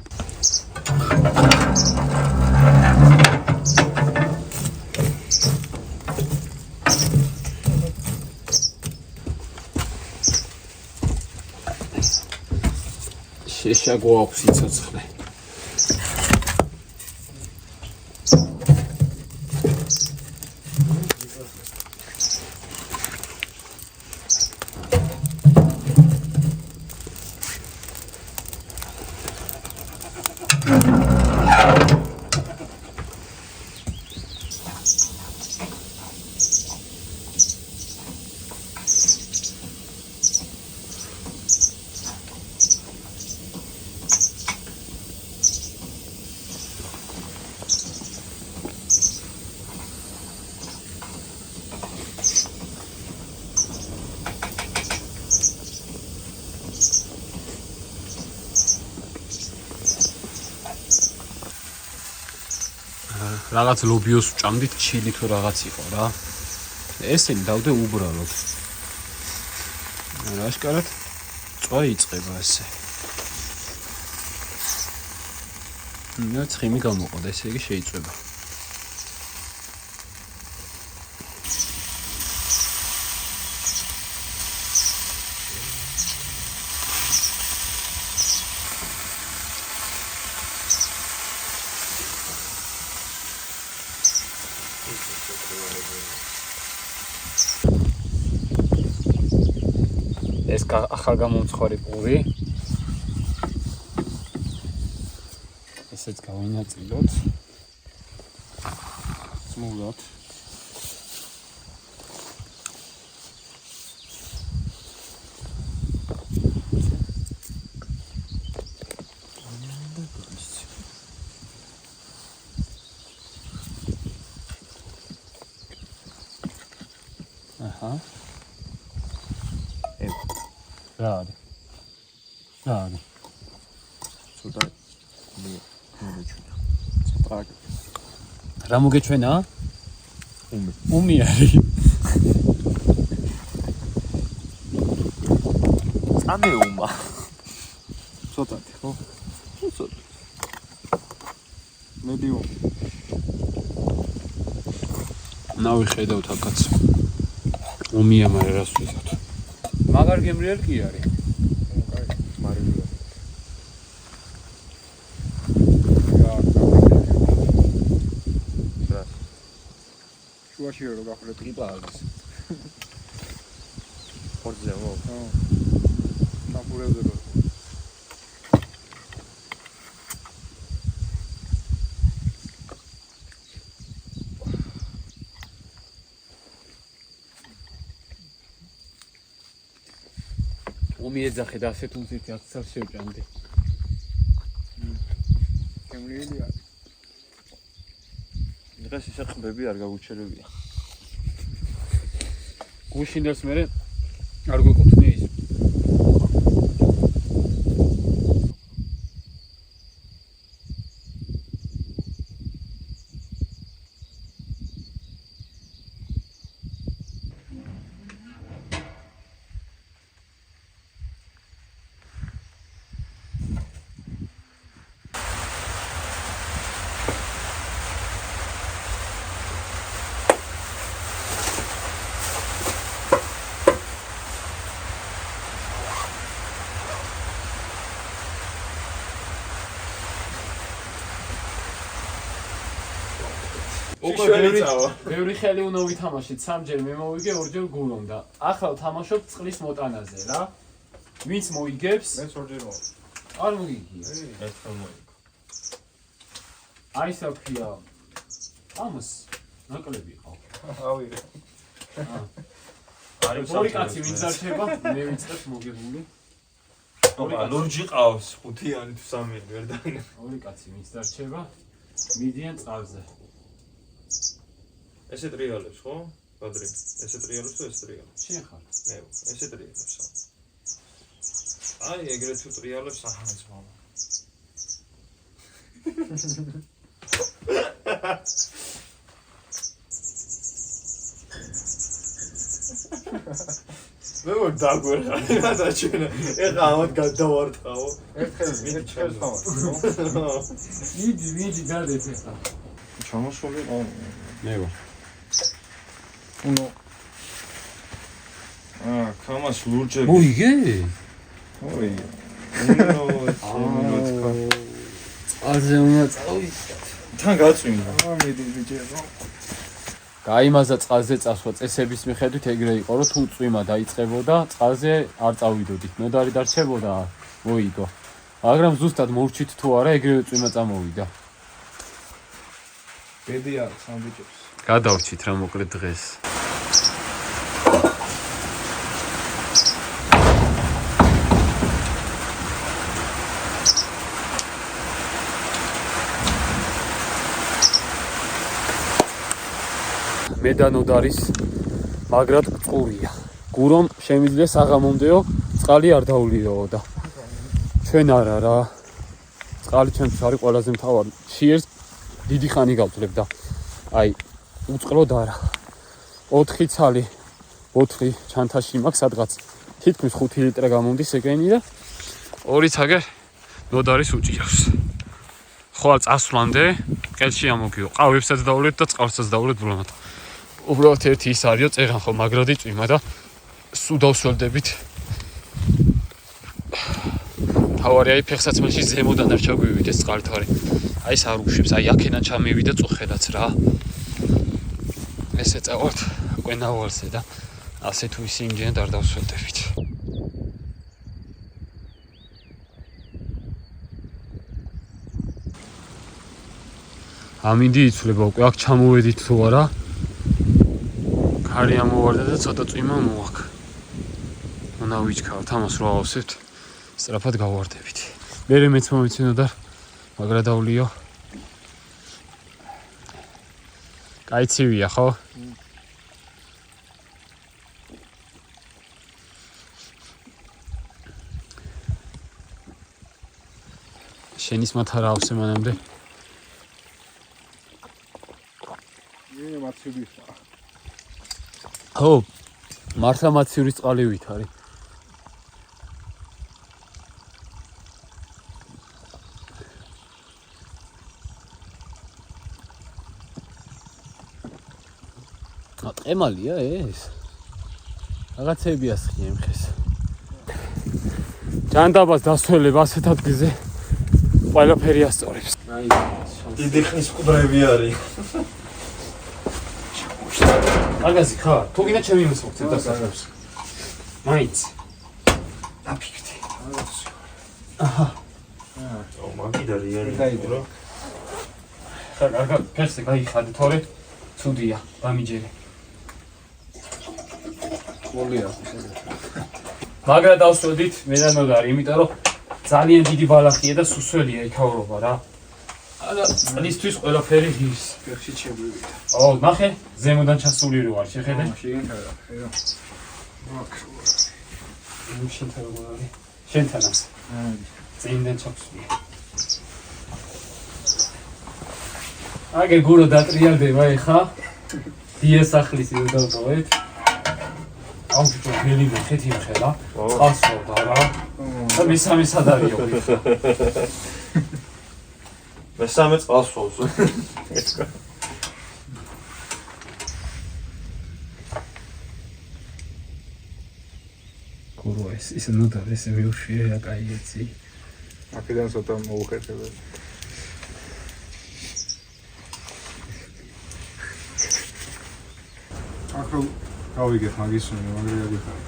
შეშა გვაქვს სიცოცხლე რაღაც ლობიოს ვჭამდით ჩილი თუ რაღაც იყო რა ესენი დავდე უბრალოდ რა აშკარად წვა იწყება ესე ნუ ცხიმი გამოყოდა ესე იგი შეიწვება ეს ახალ გამომცხარი პური ესეც გავინაწილოთ სმულად. აჰა. რა არის? რა არის? ცოტა მოგეჩვენა. ცოტა რა მოგეჩვენა? უმი. უმი არის. წამეუმა. ცოტათი, ხო? ცოტა. მედიუმ. ნავიხედავთ აქაც. უმია, მაგრამ რას ვიზავთ? მაგარ გემრიელი კი არის. მარილია. შუაში რო გახვრეთ ტიპა არის. ხორცზე ხო? საფურებზე რო უმი ეძახე და ასეთ უზეთი 10 წელს შევჭამდი. გემრიელი არის. დღეს ისე ყბები არ გაგუჩერებია. გუშინდელს მე არ გვეკუთვნია ის. ბევრი ხელი უნდა ვითამაშეთ, სამჯერ მე მოვიგე, ორჯერ გულომ და ახლა ვთამაშობ წყლის მოტანაზე რა. ვინც მოიგებს? მეც ორჯერ მოვა. არ მოგიგია. ერთხელ მოიგო. აი საფია. ამას ნაკლები ყავ. ავიღე. არის ორი კაცი ვინც არჩება, მე ვიწყებ მოგებული. ოპა, ლურჯი ყავს, 5-იანი თუ 3-იანი ვერ დაინახე. ორი კაცი ვინც არჩება, მიდიან წყალზე. ესე ტრიალებს, ხო? ბადრი. ესე ტრიალებს თუ ეს ტრიალებს? შენ ხარ? მე, ესე ტრიალებს. აი, ეგრეთ თუ ტრიალებს, აჰაც მამა. მე მოგ დაგვერა, დაჩვენა. ეხა ამათ გადავარტყავო. ერთხელ ხავარ. მიდი გადეთ ახლა. ჩამოსული ყო. მე ვარ. უნო კამას ლურჯები. მოიგე? ოი. წყალზე უნდა წავიდე. თან გაწვინა. მედი ბიჭებო. გაიმაზა წყალზე წასვლა წესების მიხედვით ეგრე იყო, რომ თუ წვიმა დაიწყებოდა, წყალზე არ წავიდოდით. ნოდარი დარჩებოდა, მოიგო. მაგრამ ზუსტად მოვჩით თუ არა, ეგრევე წვიმა წამოვიდა. ბედი არის ამ ბიჭებს. გადავრჩით რა მოკლედ დღეს. მე და ნოდარის მაგრად წყურია. გურომ შემიძლია საღამომდეო წყალი არ დაულიოო და ჩვენ არა რა. წყალი ჩვენთვის არის ყველაზე მთავარი. შიერს დიდი ხანი გავძლებ და აი უწყლოდ არა. 4 ცალი 4 ჩანთაში მაქვს სადღაც თითქმის 5 ლიტრა გამომდის ეგენი და 2 ცაგერ ნოდარის უჭირავს. ხვალ წასვლამდე ყელში ამოგიო. ყავებსაც დაულეთ და წყალსაც დაულეთ ბრუნავთ. უბრალოდ ერთი ის არისო წერან ხო მაგრადი წვიმა და სულ დავსველდებით. თავარი აი ფეხსაცმელში ზემოდან არ ჩაგვივიდეს წყალთვარი. აი ეს არ უშვებს, აი აქედან ჩამივიდა წუხედაც რა. ესე წავართ კვენავალზე და ასე თუ ისე იმჯერად არ დავსველდებით. ამინდი იცვლება უკვე აქ ჩამოვედით თუ არა ქარი ამოვარდა და ცოტა წვიმა მოაქ უნდა ვიჩქარავთ ამას რო ავსებთ სწრაფად გავვარდებით მერე მეც მომიცინო და მაგრა დავლიო კაი ცივია ხო შენის მათარა ავსე მანამდე ხო მართლა მაცივრის წყალივით არის ყემალია ეს რაღაცები ასხია იმ ხეს ჯანდაბას დასველებ ასეთ ადგილზე ყველაფერი ასწორებს დიდი ხნის მკვდრები არის მაგაზი ხარ თუ გინდა ჩემი მოსმოთ დასახებს მაინც დაფიქრდი აჰა მაგიდა რეალი რა კარგა ფერსე გაიხადე თორე ცუდია გამიჯერე მოლია მაგრა დავსვედით მე და ნოდარი იმიტომ რომ ძალიან დიდი ბალახია და სუსველია იქაურობა რა არა წლისთვის ყველაფერი ღირს ფეხში ჩებრივიდა ო ნახე ზემოდან ჩასული რო არ შეხედე შეგენქარა ხედა შენთან როგორ არის შენთანაც წინდან ჩაქსული აგე გურო დატრიალდება ეხა დიასახლის რო დავტოვეთ აუ თუ ველი მეხეთი ხელა წასო და რა და მესამე სად არისო მესამე წასვავს გურო ეს ისე ნუ და ესე მიუშვიე რა კაი ეცი აქედან ცოტა მოუხერხებელი ახლა გავიგეთ მაგის მაგრია გიხარ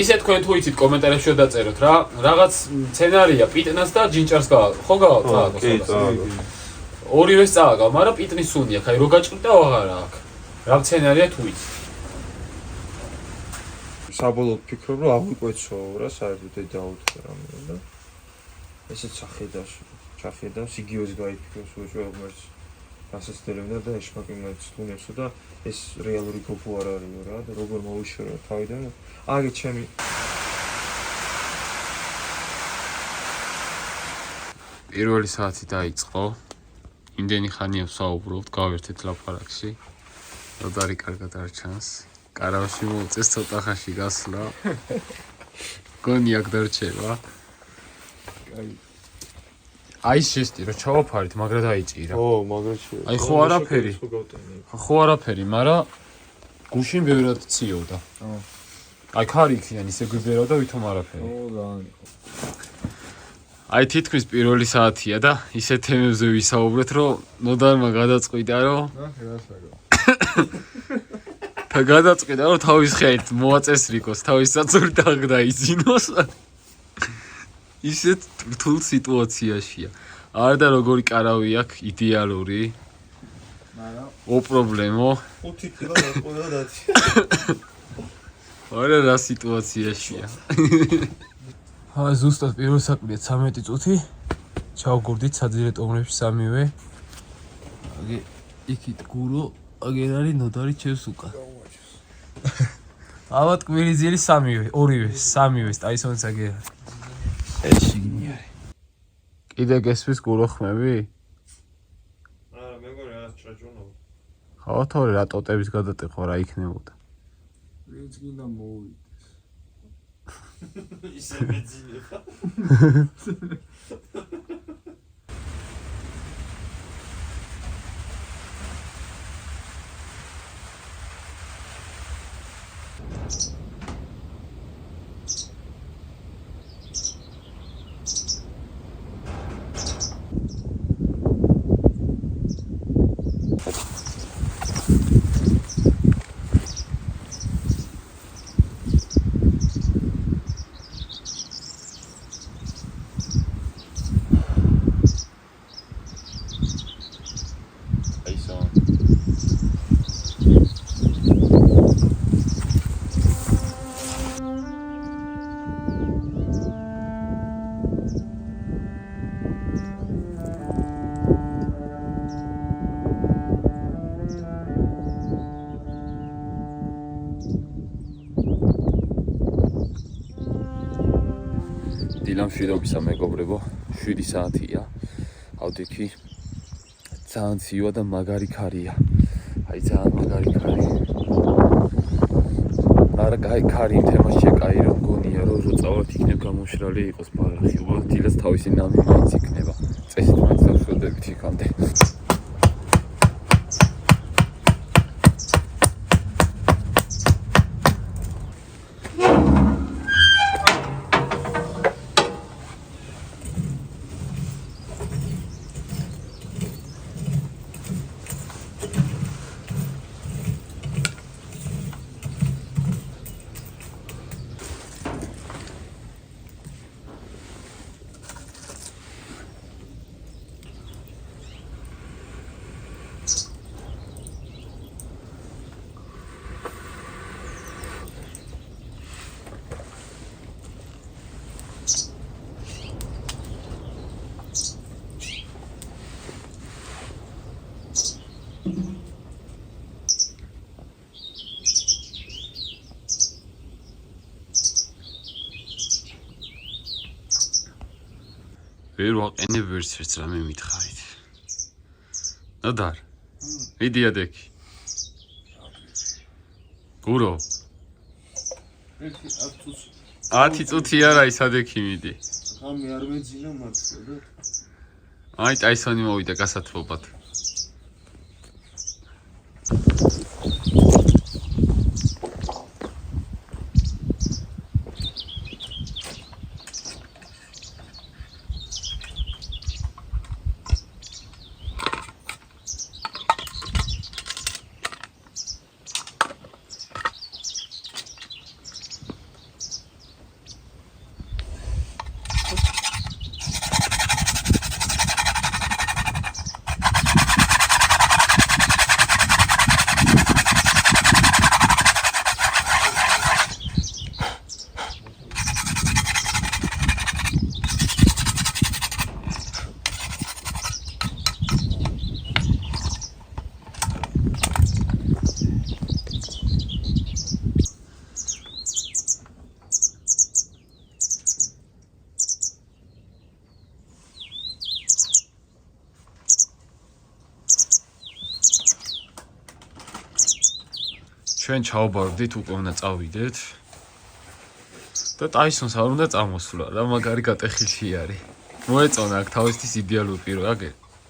ისე თქვენ თუ იცით კომენტარებში დაწეროთ რა რაღაც სცენარია პიტნას და ჯინჭარს ხო გავა კი წააგო ორივე წააგავ მაგრამ პიტნის სუნი აქ აი რო გაჭრდა აღარა აქ რა სცენარია თუ იცით საბოლოოდ ფიქრობ რომ ავიკვეცო რა საერთოდ დაუთხე რამე და ესეც ჩახედავს იგივეს გაიფიქროს უჩვეულებს ასესტელებდა და ეშმაკი მეცნუნებსო და ეს რეალური გოფუ არ არისო რა და როგორ მოვიშორო თავიდან აგე ჩემი პირველი საათი დაიწყო იმდენი ხანია ვსაუბრობთ გავერთეთ ლაპარაკში როდარი კარგად არ ჩანს კარავში მოუწეს ცოტა ხანში გასვლა გონი აქ დარჩება აი შეშტი რომ ჩავაფარით მაგრა დაიჭირა ო მაგრაში აი ხო არაფერი მაგრამ გუშინ ბევრად ციოდა აი ქარი იქიდან ისე გვიბერავდა ვითომ არაფერი აი თითქმის პირველი საათია და ისე თემებზე ვისაუბრეთ რომ ნოდარმა გადაწყვიტა რომ და გადაწყვიტა რომ თავის ხელით მოაწესრიკოს თავის საწოლი და დაიძინოს ისეთ რთულ სიტუაციაშია არ და როგორი კარავი აქვს იდეალური მაგრამ ოპრობლემო 5 კილო მოყვა დათი არა რა სიტუაციაშია აი ზუსტად პირველ საკვირია 13 წუთი ჩავგურდით საძირე ტომრებში სამივე აგე იქით გურო აგერ არის ნოდარი ჩემს უკან ალბათ კვირიძიელი სამივე სტაისონიც აგერ ეს შიგნი არის კიდე გესვის გურო ხმები არა მეგონა რა ჭაჭუნა ხო თორე რა ტოტების გადატეხო რა იქნებოდა ვინც გინდა მოვიდეს ისე მეძინება დილა მშვიდობისა მეგობრებო, 7 საათია. ავდიქი ძალიან ცივა და მაგარი ქარია. აი ძალიან მაგარი ქარი. არა კაი ქარი თემაშია კაი რომ გონია რომ წავალთ იქნებ გამოშრალი იყოს ბარახი. უბრალოდ დილას თავისი ნამი მაინც იქნება. წესით მაინც დავშოდებით იქამდე. ვერ ვაყენებ ვერც რამე მითხარით. ნოდარ. მიდი ადექი. გურო. 10 წუთი არა ის ადექი მიდი. ღამე არ მეძინა მართლა და აი ტაისონი მოვიდა გასათბობად. ჩვენ ჩავბარდით უკვე უნდა წავიდეთ და ტაისონს არ უნდა წამოსვლა რა მაგარი გატეხილში არის მოეწონა აქ თავისთვის იდეალური პირო აგე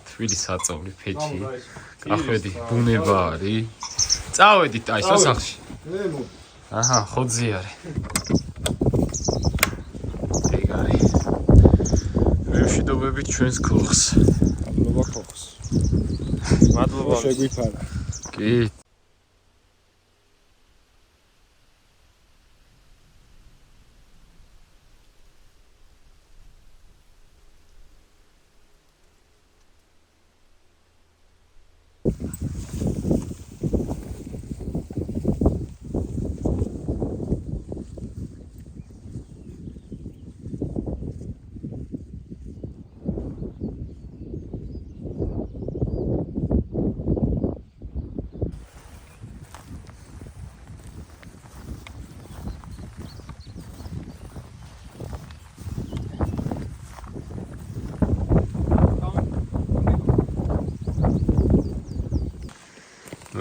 თბილი საწოლი ფეჩი კახვედი ბუნება არის წავედით ტაისონ სახლში აჰა ხოძი არის ეგარი ვიმშვიდობებით ჩვენს ქოხს მადლობა ქოხს მადლობა შეგვიფარა კი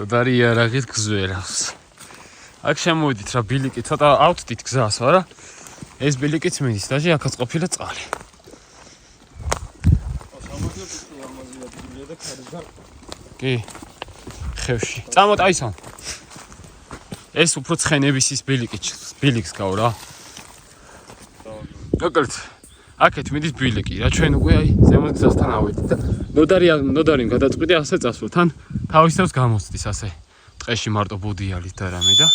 ნოდარი იარაღით გზვერავს. აქ შემოვიდით რა ბილიკი ცოტა ავწდით გზას, არა? ეს ბილიკიც მიდის, დაჟე აქაც ყოფილა წყალი. კი. ხევში. წამო ტაისონ. ეს უფრო ცხენების ის ბილიკს გაუ რა. აკეთ. აქეთ მიდის ბილიკი რა ჩვენ უკვე აი ზემოთ გზასთან ავედით და ნოდარიმ გადაწყვიტე ასე წასვლა თან თავისთავს გამოსდის ასე ტყეში მარტო ბუდიალით და რამე და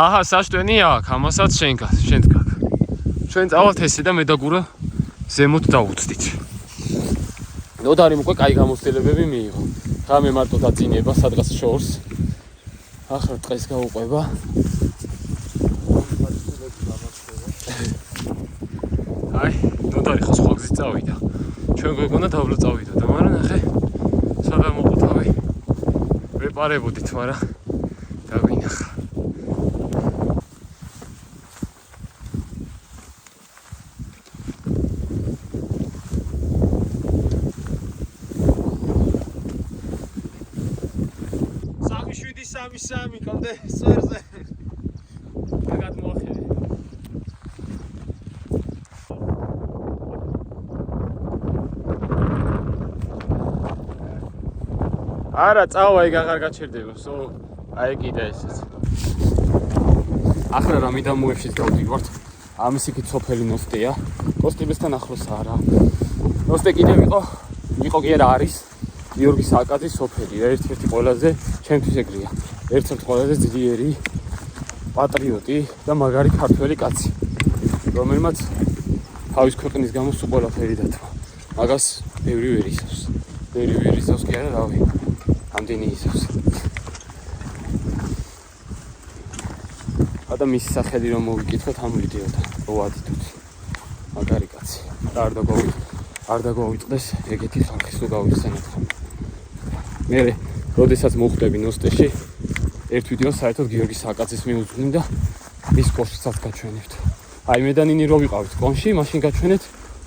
აჰა საშტვენია აქ ამასაც შენ თქვა ჩვენ წავალთ ესე და მე და გურა ზემოთ დავუცდით ნოდარიმ უკვე კაი გამოცდილებები მიიღო რამე მარტო დაწინება სადღაც შორს ახლა ტყეს გაუყვება აი ნოდარი ხო სხვა გზით წავიდა ჩვენ გვეგონა დაბლო წავიდა და მაგრამ ნახე სადღაც მოყავი ვეპარებოდით მაგრამ დაგვინახა 3 კონდე სვერზე. მაგათ მოახერე. არა, წავა იქ აღარ გაჩერდება, სო აი კიდე ესეც. ახლა რამე დამოევშიც გავდივართ. ამის იქით სოფელი ნოსტეა. კოსტიბესთან ახლოსაა რა. ნოსტე კიდევ იყო კი არა არის გიორგი სააკაძის სოფელი, ერთ-ერთი ყველაზე ჩემთვის ეგრეა. ერთ-ერთი ყველაზე ძლიერი პატრიოტი და მაგარი ქართველი კაცი, რომელმაც თავის ქვეყნის გამო სულ ყველაფერი დათმო. მაგას ბევრი ვერ ისავს. ბევრი ვერ ისავს კი არა, რავი. ამდენი ისავს. და მისი სახელი რომ მოვიკითხოთ ამ ვიდეოდან, რო ადიდოთ. მაგარი კაცი. და არ დაგვავიწყდეს ეგეთი ხალხის თუ გავიხსენოთ. მე როდესაც მოხვდები ნოსტეში, ერთ ვიდეოს საერთოდ გიორგი სააკაძის მიუძღვნი და მის კოშკსაც გაჩვენებთ. აი მე და ნინი რო ვიყავით კონში, მაშინ გაჩვენეთ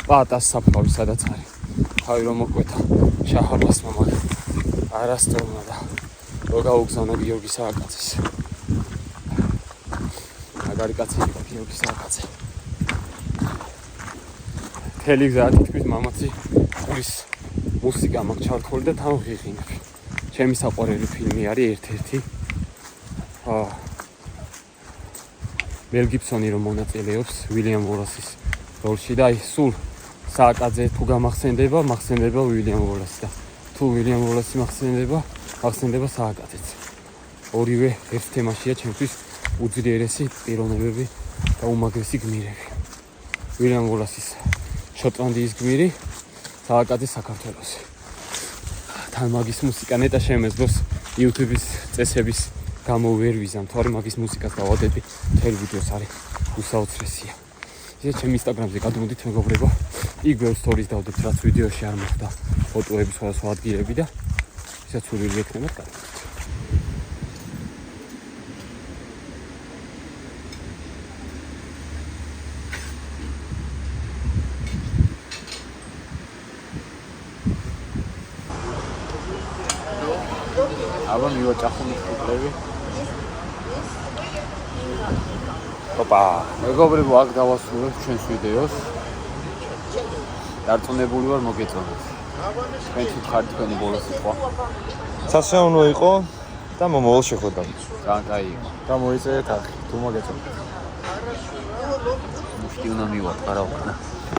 პატას საფლავი, სადაც არის. თავი რომ მოკვეთა შაჰაბასმა მაგრამ არასწორმა და რო გაუგზავნა გიორგი სააკაძის. მაგარი კაცი იყო გიორგი სააკაძე. მთელი გზა თითქმის მამაცი პურის მუსიკა მაქვს ჩართული და თან ვიღინებ. ჩემი საყვარელი ფილმი არის ერთ-ერთი. მელ გიბსონი რომ მონაწილეობს ვილიამ ვოლასის როლში და აი სულ სააკაძე თუ გამახსენდება, მახსენდება ვილიამ ვოლასი და თუ ვილიამ ვოლასი მახსენდება სააკაძეც. ორივე ერთ თემაშია ჩემთვის უძლიერესი პიროვნებები და უმაგრესი გმირები. ვილიამ ვოლასის შოტლანდიის გმირი, სააკაძის საქართველოსი. თან მაგის მუსიკა ნეტა შემეძლოს YouTube-ის წესების გამო ვერ ვიზამ, თორემ მაგის მუსიკას დავადები, მთელი ვიდეოს არის უსაოცრესია. ისე ჩემ Instagram-ზე გადმოდით მეგობრებო, იქ ბევრ სტორიზ დავდებთ, რაც ვიდეოში არ მოხდა, ფოტოები, სხვადასხვა ადგილები და ისე სურვილი ექნება გადმოდით. აბა მივაჭახუნით კუკლები. ოპა, მეგობრებო, აქ დავასრულებ ჩვენს ვიდეოს. დარწმუნებული ვარ მოგეწონათ. თქვენ თქვენ თქვენი ბოლო სიტყვა. სასიამოვნო იყო და მომავალ შეხვედრა. ძალიან კაი იყო. და მოიწერეთ ახი, თუ მოგეწონათ. მუშტი უნდა მივატყარავ.